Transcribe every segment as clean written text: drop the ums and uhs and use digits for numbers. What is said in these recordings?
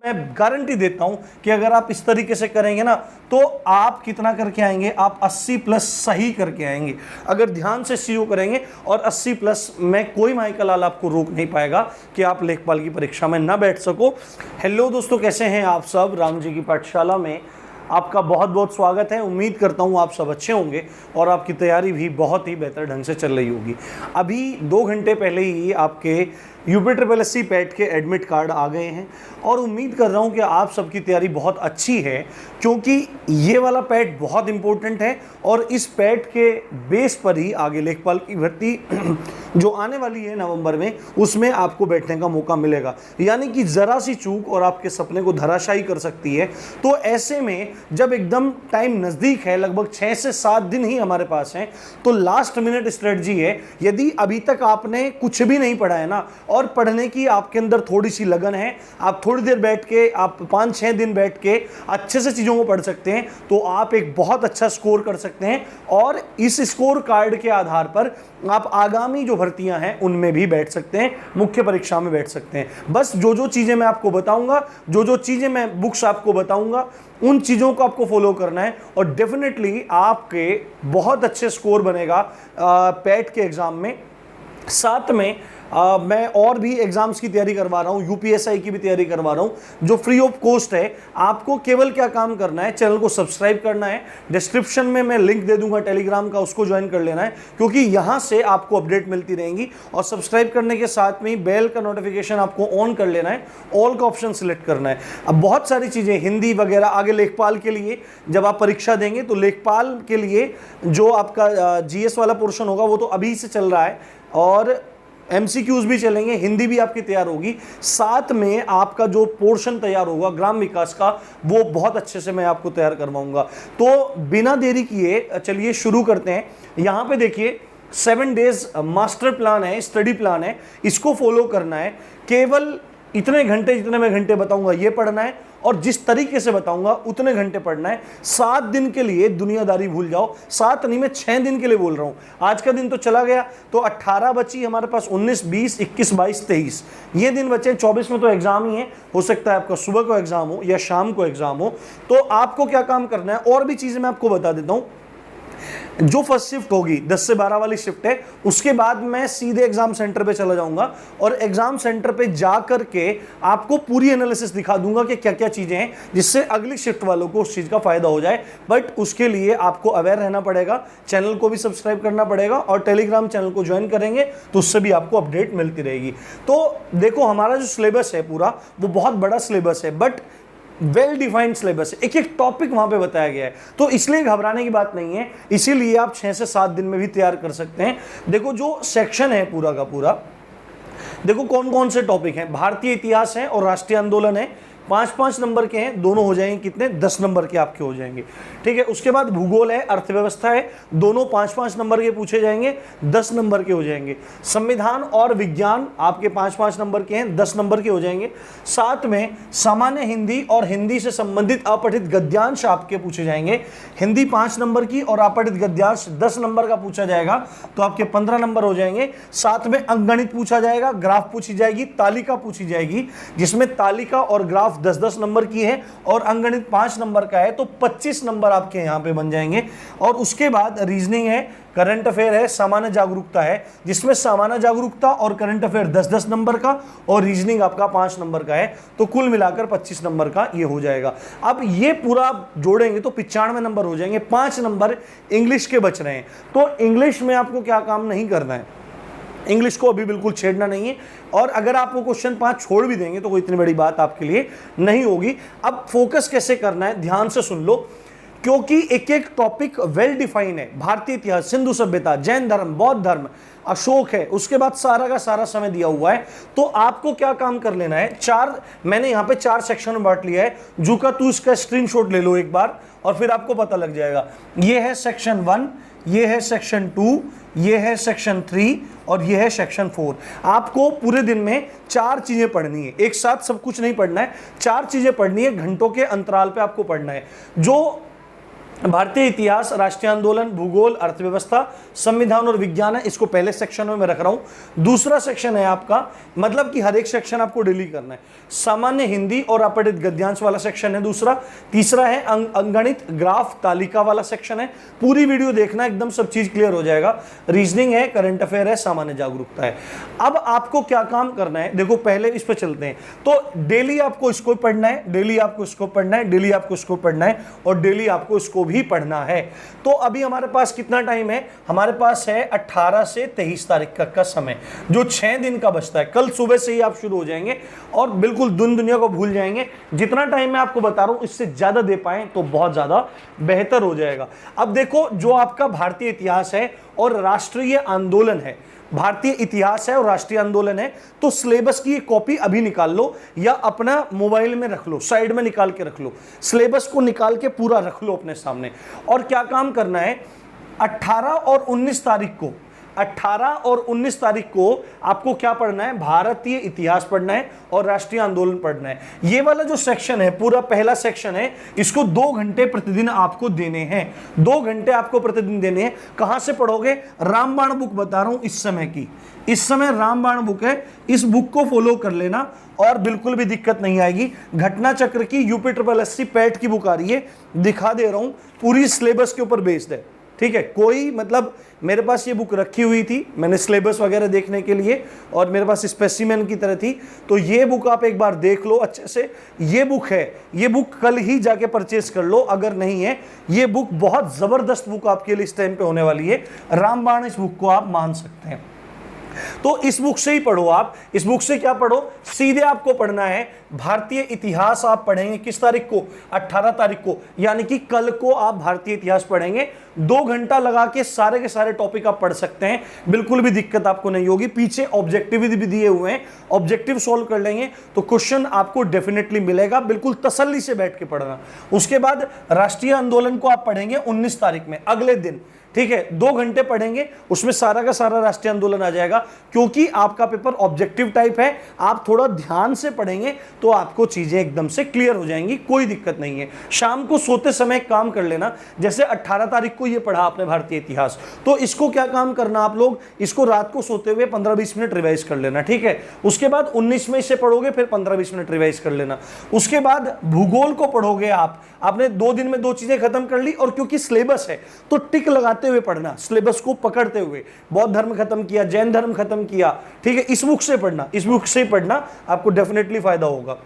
मैं गारंटी देता हूं कि अगर आप इस तरीके से करेंगे ना तो आप कितना करके आएंगे, आप 80 प्लस सही करके आएंगे। अगर ध्यान से सीओ करेंगे और 80 प्लस में कोई माइकल लाल आपको रोक नहीं पाएगा कि आप लेखपाल की परीक्षा में ना बैठ सको। हेलो दोस्तों, कैसे हैं आप सब? राम जी की पाठशाला में आपका बहुत बहुत स्वागत है। उम्मीद करता हूँ आप सब अच्छे होंगे और आपकी तैयारी भी बहुत ही बेहतर ढंग से चल रही होगी। अभी 2 घंटे पहले ही आपके UPSSC पैट के एडमिट कार्ड आ गए हैं और उम्मीद कर रहा हूं कि आप सबकी तैयारी बहुत अच्छी है, क्योंकि ये वाला पैट बहुत इंपॉर्टेंट है और इस पैट के बेस पर ही आगे लेखपाल की भर्ती जो आने वाली है नवंबर में, उसमें आपको बैठने का मौका मिलेगा। यानी कि ज़रा सी चूक और आपके सपने को धराशायी कर सकती है। तो ऐसे में जब एकदम टाइम नज़दीक है, लगभग 6 से 7 दिन ही हमारे पास हैं, तो लास्ट मिनट स्ट्रेटजी है। यदि अभी तक आपने कुछ भी नहीं पढ़ा है ना और पढ़ने की आपके अंदर थोड़ी सी लगन है, आप थोड़ी देर बैठ के, आप 5-6 दिन बैठ के अच्छे से चीज़ों को पढ़ सकते हैं, तो आप एक बहुत अच्छा स्कोर कर सकते हैं और इस स्कोर कार्ड के आधार पर आप आगामी जो भर्तियां हैं उनमें भी बैठ सकते हैं, मुख्य परीक्षा में बैठ सकते हैं। बस जो चीज़ें मैं आपको बताऊंगा, जो चीज़ें मैं बुक्स आपको बताऊंगा, उन चीज़ों को आपको फॉलो करना है और डेफिनेटली आपके बहुत अच्छे स्कोर बनेगा पैट के एग्ज़ाम में। साथ में मैं और भी एग्जाम्स की तैयारी करवा रहा हूँ, UPSI की भी तैयारी करवा रहा हूँ जो फ्री ऑफ कॉस्ट है। आपको केवल क्या काम करना है, चैनल को सब्सक्राइब करना है। डिस्क्रिप्शन में मैं लिंक दे दूंगा टेलीग्राम का, उसको ज्वाइन कर लेना है, क्योंकि यहाँ से आपको अपडेट मिलती रहेंगी। और सब्सक्राइब करने के साथ में ही बेल का नोटिफिकेशन आपको ऑन कर लेना है, ऑल का ऑप्शन सिलेक्ट करना है। अब बहुत सारी चीज़ें हिंदी वगैरह आगे लेखपाल के लिए जब आप परीक्षा देंगे तो लेखपाल के लिए जो आपका GS वाला पोर्शन होगा वो तो अभी से चल रहा है और MCQs भी चलेंगे, हिंदी भी आपकी तैयार होगी। साथ में आपका जो पोर्शन तैयार होगा ग्राम विकास का, वो बहुत अच्छे से मैं आपको तैयार करवाऊंगा। तो बिना देरी किए चलिए शुरू करते हैं। यहाँ पे देखिए 7 डेज मास्टर प्लान है, स्टडी प्लान है, इसको फॉलो करना है। केवल इतने घंटे, जितने मैं घंटे बताऊंगा ये पढ़ना है और जिस तरीके से बताऊंगा उतने घंटे पढ़ना है। 7 दिन के लिए दुनियादारी भूल जाओ। 7 नहीं, मैं 6 दिन के लिए बोल रहा हूं। आज का दिन तो चला गया, तो 18 बची हमारे पास, 19, 20, 21, 22, 23 ये दिन बचे। 24 में तो एग्जाम ही है, हो सकता है आपका सुबह को एग्जाम हो या शाम को एग्जाम हो। तो आपको क्या काम करना है, और भी चीजें मैं आपको बता देता हूं। जो फर्स्ट शिफ्ट होगी 10 से 12 वाली शिफ्ट है, उसके बाद मैं सीधे एग्जाम सेंटर पे चला जाऊंगा और एग्जाम सेंटर पे जा करके आपको पूरी एनालिसिस दिखा दूंगा कि क्या क्या चीजें हैं जिससे अगली शिफ्ट वालों को उस चीज का फायदा हो जाए। बट उसके लिए आपको अवेयर रहना पड़ेगा, चैनल को भी सब्सक्राइब करना पड़ेगा और टेलीग्राम चैनल को ज्वाइन करेंगे तो उससे भी आपको अपडेट मिलती रहेगी। तो देखो, हमारा जो सिलेबस है पूरा, वो बहुत बड़ा सिलेबस है, बट वेल डिफाइंड सिलेबस है, एक एक टॉपिक वहां पे बताया गया है। तो इसलिए घबराने की बात नहीं है, इसीलिए आप 6 से 7 दिन में भी तैयार कर सकते हैं। देखो जो सेक्शन है पूरा का पूरा, देखो कौन कौन से टॉपिक हैं। भारतीय इतिहास है और राष्ट्रीय आंदोलन है, 5-5 नंबर के हैं, दोनों हो जाएंगे कितने, 10 नंबर के आपके हो जाएंगे। ठीक है। उसके बाद भूगोल है, अर्थव्यवस्था है, दोनों 5-5 नंबर के पूछे जाएंगे, 10 नंबर के हो जाएंगे। संविधान और विज्ञान आपके 5-5 नंबर के हैं, 10 नंबर के हो जाएंगे। साथ में सामान्य हिंदी और हिंदी से संबंधित अपठित गद्यांश आपके पूछे जाएंगे। हिंदी 5 नंबर की और अपठित गद्यांश 10 नंबर का पूछा जाएगा, तो आपके 15 नंबर हो जाएंगे। साथ में अंकगणित पूछा जाएगा, ग्राफ पूछी जाएगी, तालिका पूछी जाएगी, जिसमें तालिका और ग्राफ 10-10 नंबर की है और अंकगणित 5 नंबर का है, तो 25 नंबर आपके यहां पे बन जाएंगे। और उसके बाद रीजनिंग है, करंट अफेयर है, सामान्य जागरूकता है, जिसमें सामान्य जागरूकता और करंट अफेयर 10-10 नंबर का और रीजनिंग आपका 5 नंबर का है, तो कुल मिलाकर 25 नंबर का ये हो जाएगा। अब ये पूरा जोड़ेंगे तो 95 नंबर हो जाएंगे। 5 नंबर इंग्लिश के बच रहे हैं। तो इंग्लिश में आपको क्या काम नहीं करना है, इंग्लिश को अभी बिल्कुल छेड़ना नहीं है। और अगर आप वो क्वेश्चन 5 छोड़ भी देंगे तो कोई इतनी बड़ी बात आपके लिए नहीं होगी। अब फोकस कैसे करना है, ध्यान से सुन लो, क्योंकि एक एक टॉपिक वेल डिफाइन है। भारतीय इतिहास, सिंधु सभ्यता, जैन धर्म, बौद्ध धर्म, अशोक है, उसके बाद सारा का सारा समय दिया हुआ है। तो आपको क्या काम कर लेना है, मैंने यहाँ पे 4 सेक्शन में बांट लिया है। जूका तू इसका स्क्रीनशॉट ले लो एक बार और फिर आपको पता लग जाएगा। ये है सेक्शन 1, ये है सेक्शन 2, ये है सेक्शन 3 और ये है सेक्शन 4। आपको पूरे दिन में 4 चीजें पढ़नी है, एक साथ सब कुछ नहीं पढ़ना है, 4 चीजें पढ़नी है, घंटों के अंतराल पे आपको पढ़ना है। जो भारतीय इतिहास, राष्ट्रीय आंदोलन, भूगोल, अर्थव्यवस्था, संविधान और विज्ञान है, इसको पहले सेक्शन में मैं रख रहा हूं। दूसरा सेक्शन है आपका, मतलब कि हर एक सेक्शन आपको डेली करना है। सामान्य हिंदी और अपठित गद्यांश वाला सेक्शन है दूसरा। तीसरा है अंकगणित, ग्राफ, तालिका वाला सेक्शन है। पूरी वीडियो देखना, एकदम सब चीज क्लियर हो जाएगा। रीजनिंग है, करंट अफेयर है, सामान्य जागरूकता है। अब आपको क्या काम करना है, देखो पहले इस पे चलते हैं। तो डेली आपको इसको पढ़ना है, डेली आपको इसको पढ़ना है, डेली आपको इसको पढ़ना है और डेली आपको इसको भी पढ़ना है। तो अभी हमारे पास कितना टाइम है, हमारे पास है 18 से 23 तारीख तक का समय, जो 6 दिन का बचता है। कल सुबह से ही आप शुरू हो जाएंगे और बिल्कुल दुनिया को भूल जाएंगे। जितना टाइम मैं आपको बता रहा हूं इससे ज्यादा दे पाएं तो बहुत ज्यादा बेहतर हो जाएगा। अब देखो, जो आपका भारतीय इतिहास है और राष्ट्रीय आंदोलन है, भारतीय इतिहास है और राष्ट्रीय आंदोलन है, तो सिलेबस की एक कॉपी अभी निकाल लो या अपना मोबाइल में रख लो, साइड में निकाल के रख लो। सिलेबस को निकाल के पूरा रख लो अपने सामने। और क्या काम करना है, 18 और 19 तारीख को, 18 और 19 तारीख को आपको क्या पढ़ना है, भारतीय इतिहास पढ़ना है और राष्ट्रीय आंदोलन पढ़ना है। ये वाला जो सेक्शन है, पूरा पहला सेक्शन है, इसको 2 घंटे प्रतिदिन आपको देने हैं। 2 घंटे आपको प्रतिदिन देने हैं। कहां से पढ़ोगे, रामबाण बुक बता रहा हूं इस समय की, इस समय रामबाण बुक है, इस बुक को फॉलो कर लेना और बिल्कुल भी दिक्कत नहीं आएगी। घटना चक्र की UPSSC पैट की बुक आ रही है, दिखा दे रहा हूं, पूरी सिलेबस के ऊपर बेस्ड है। ठीक है, कोई मतलब मेरे पास ये बुक रखी हुई थी, मैंने सिलेबस वगैरह देखने के लिए, और मेरे पास स्पेसिमेन की तरह थी, तो ये बुक आप एक बार देख लो अच्छे से। ये बुक है, ये बुक कल ही जाके परचेस कर लो अगर नहीं है। ये बुक बहुत जबरदस्त बुक आपके लिए इस टाइम पे होने वाली है। रामबाण इस बुक को आप मान सकते हैं। तो इस बुक से ही पढ़ो आप। इस बुक से क्या पढ़ो, सीधे आपको पढ़ना है भारतीय इतिहास। आप पढ़ेंगे किस तारीख को, 18 तारीख को, यानी कि कल को आप भारतीय इतिहास पढ़ेंगे। 2 घंटा लगा के सारे के सारे टॉपिक आप पढ़ सकते हैं, बिल्कुल भी दिक्कत आपको नहीं होगी। पीछे ऑब्जेक्टिव भी दिए हुए हैं, ऑब्जेक्टिव सॉल्व कर लेंगे तो क्वेश्चन आपको डेफिनेटली मिलेगा। बिल्कुल तसल्ली से बैठ के पढ़ना। उसके बाद राष्ट्रीय आंदोलन को आप पढ़ेंगे 19 तारीख में, अगले दिन। ठीक है, 2 घंटे पढ़ेंगे, उसमें सारा का सारा राष्ट्रीय आंदोलन आ जाएगा। क्योंकि आपका पेपर ऑब्जेक्टिव टाइप है, आप थोड़ा ध्यान से पढ़ेंगे तो आपको चीजें एकदम से क्लियर हो जाएंगी, कोई दिक्कत नहीं है। शाम को सोते समय एक काम कर लेना, जैसे 18 तारीख को ये पढ़ा आपने भारतीय इतिहास, तो इसको क्या काम करना आप लोग, इसको रात को सोते हुए 15-20 मिनट रिवाइज कर लेना। ठीक है, उसके बाद 19 में इसे पढ़ोगे, फिर 15-20 मिनट रिवाइज कर लेना। उसके बाद भूगोल को पढ़ोगे आपने 2 दिन में 2 चीजें खत्म कर ली। और क्योंकि सिलेबस है तो टिक लगाते हुए पढ़ना, सिलेबस को पकड़ते हुए। बौद्ध धर्म खत्म किया, जैन धर्म खत्म किया, ठीक है, इस बुक से पढ़ना, इस बुक से पढ़ना, आपको डेफिनेटली फायदा होगा।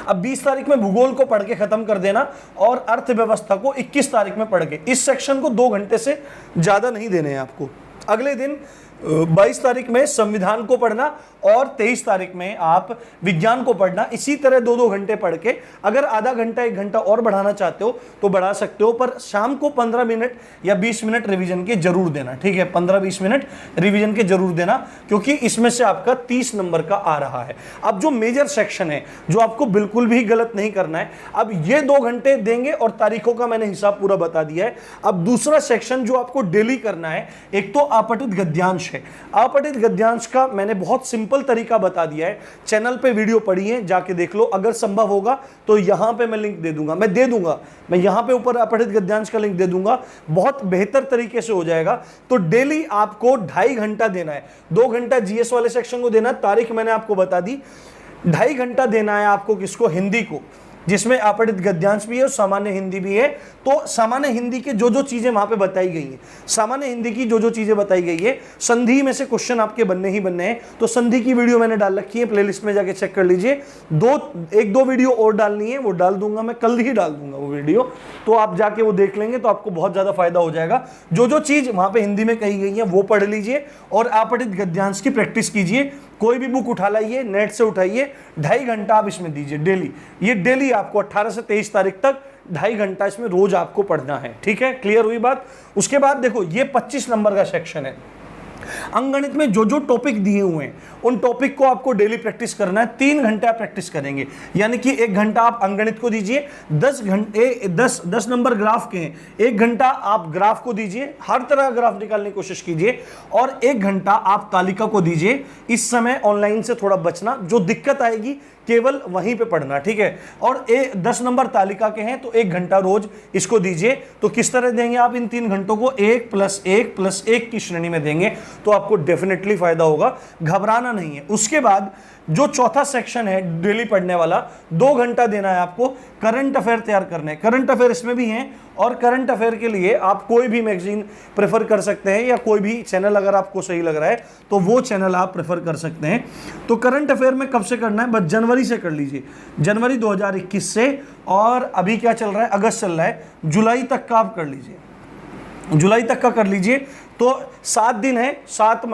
अब 20 तारीख में भूगोल को पढ़ के खत्म कर देना और अर्थव्यवस्था को 21 तारीख में पढ़ के। इस सेक्शन को 2 घंटे से ज्यादा नहीं देने हैं आपको। अगले दिन 22 तारीख में संविधान को पढ़ना और 23 तारीख में आप विज्ञान को पढ़ना। इसी तरह 2-2 घंटे पढ़ के, अगर आधा घंटा 1 घंटा और बढ़ाना चाहते हो तो बढ़ा सकते हो, पर शाम को 15 मिनट या 20 मिनट रिवीजन के जरूर देना। ठीक है, 15-20 मिनट रिवीजन के जरूर देना, क्योंकि इसमें से आपका 30 नंबर का आ रहा है। अब जो मेजर सेक्शन है, जो आपको बिल्कुल भी गलत नहीं करना है, अब ये 2 घंटे देंगे और तारीखों का मैंने हिसाब पूरा बता दिया है। अब दूसरा सेक्शन जो आपको डेली करना है, एक तो अपठित गद्यांश है। अपठित गद्यांश का मैंने बहुत सिंपल तरीका बता दिया है, चैनल पे वीडियो पड़ी है, जाके देख लो। अगर संभव होगा तो यहां पे मैं लिंक दे दूंगा, मैं यहां पे ऊपर अपठित गद्यांश का लिंक दे दूंगा, बहुत बेहतर तरीके से हो जाएगा। तो डेली आपको 2.5 घंटा देना है। 2 घंटा जीएस वाले सेक्शन को देना, तारीख मैंने आपको बता दी। 2.5 घंटा देना है आपको किसको, हिंदी को, जिसमें अपठित गद्यांश भी है और सामान्य हिंदी भी है। तो सामान्य हिंदी के जो जो चीजें वहां पे बताई गई हैं, सामान्य हिंदी की जो जो चीजें बताई गई है, संधि में से क्वेश्चन आपके बनने ही बनने हैं। तो संधि की वीडियो मैंने डाल रखी है, प्लेलिस्ट में जाके चेक कर लीजिए। 1-2 वीडियो और डालनी है, वो डाल दूंगा, मैं कल ही डाल दूंगा वो वीडियो, तो आप जाके वो देख लेंगे तो आपको बहुत ज्यादा फायदा हो जाएगा। जो जो चीज वहां पे हिंदी में कही गई है वो पढ़ लीजिए और अपठित गद्यांश की प्रैक्टिस कीजिए। कोई भी बुक उठा लाइए, नेट से उठाइए, 2.5 घंटा आप इसमें दीजिए डेली। ये डेली आपको 18 से 23 तारीख तक 2.5 घंटा इसमें रोज आपको पढ़ना है। ठीक है, क्लियर हुई बात। उसके बाद देखो, ये 25 नंबर का सेक्शन है। अंकगणित में जो जो टॉपिक दिए हुए हैं उन टॉपिक को आपको डेली प्रैक्टिस करना है। 3 घंटे आप प्रैक्टिस करेंगे, यानी कि 1 घंटा आप अंकगणित को दीजिए, 10 नंबर ग्राफ के हैं, 1 घंटा आप ग्राफ को दीजिए, हर तरह ग्राफ निकालने की कोशिश कीजिए, और 1 घंटा आप तालिका को दीजिए। इस समय ऑनलाइन से थोड़ा बचना, जो दिक्कत आएगी केवल वहीं पे पढ़ना, ठीक है। और 10 नंबर तालिका के हैं तो 1 घंटा रोज इसको दीजिए। तो किस तरह देंगे आप इन 3 घंटों को? 1 + 1 + 1 की श्रेणी में देंगे तो आपको डेफिनेटली फायदा होगा, घबराना नहीं है। उसके बाद जो चौथा सेक्शन है डेली पढ़ने वाला, 2 घंटा देना है आपको करंट अफेयर तैयार करने। करंट अफेयर इसमें भी हैं और करंट अफेयर के लिए आप कोई भी मैगजीन प्रेफर कर सकते हैं या कोई भी चैनल अगर आपको सही लग रहा है तो वो चैनल आप प्रेफर कर सकते हैं। तो करंट अफेयर में कब से करना है? बस जनवरी से कर लीजिए, जनवरी 2021 से। और अभी क्या चल रहा है? अगस्त चल रहा है, जुलाई तक का आप कर लीजिए, जुलाई तक का कर लीजिए। तो 7 दिन है, 7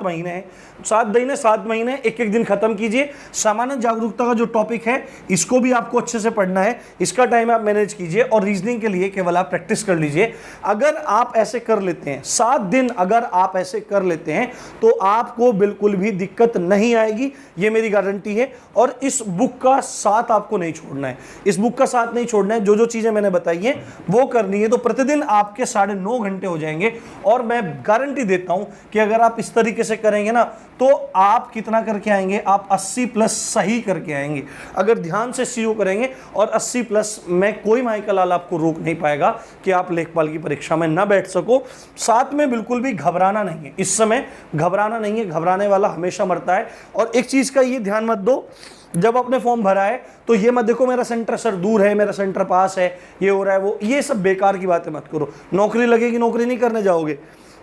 महीने हैं, 7 महीने, एक एक दिन खत्म कीजिए। सामान्य जागरूकता का जो टॉपिक है इसको भी आपको अच्छे से पढ़ना है, इसका टाइम आप मैनेज कीजिए। और रीजनिंग के लिए केवल आप प्रैक्टिस कर लीजिए। अगर आप ऐसे कर लेते हैं 7 दिन, अगर आप ऐसे कर लेते हैं तो आपको बिल्कुल भी दिक्कत नहीं आएगी, ये मेरी गारंटी है। और इस बुक का साथ आपको नहीं छोड़ना है, इस बुक का साथ नहीं छोड़ना है। जो जो चीजें मैंने बताई है वो करनी है। तो प्रतिदिन आपके 9.5 घंटे हो जाएंगे। और मैं गारंटी देता हूं कि अगर आप इस तरीके से करेंगे ना तो आप कितना करके आएंगे? आप 80+ सही करके आएंगे। अगर ध्यान से सीओ करेंगे और 80+ में कोई माइकल आपको रोक नहीं पाएगा कि आप लेखपाल की परीक्षा में ना बैठ सको। साथ में बिल्कुल भी घबराना नहीं है, इस समय घबराना नहीं है, घबराने वाला हमेशा मरता है। और एक चीज का ये ध्यान मत दो, जब आपने फॉर्म भरा है तो ये मत देखो मेरा सेंटर सर दूर है, मेरा सेंटर पास है, ये हो रहा है वो, ये सब बेकार की बातें मत करो। नौकरी लगेगी, नौकरी नहीं करने जाओगे।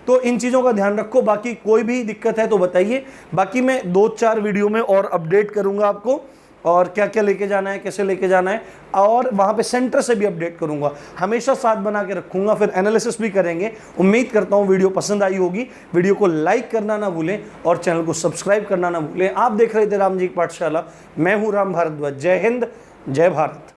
तो इन चीज़ों का ध्यान रखो। बाकी कोई भी दिक्कत है तो बताइए, बाकी मैं 2-4 वीडियो में और अपडेट करूंगा आपको, और क्या क्या लेके जाना है, कैसे लेके जाना है, और वहाँ पे सेंटर से भी अपडेट करूंगा। हमेशा साथ बना के रखूंगा, फिर एनालिसिस भी करेंगे। उम्मीद करता हूँ वीडियो पसंद आई होगी। वीडियो को लाइक करना ना भूलें और चैनल को सब्सक्राइब करना ना भूलें। आप देख रहे थे राम जी की पाठशाला, मैं हूँ राम भारद्वाज। जय हिंद, जय भारत।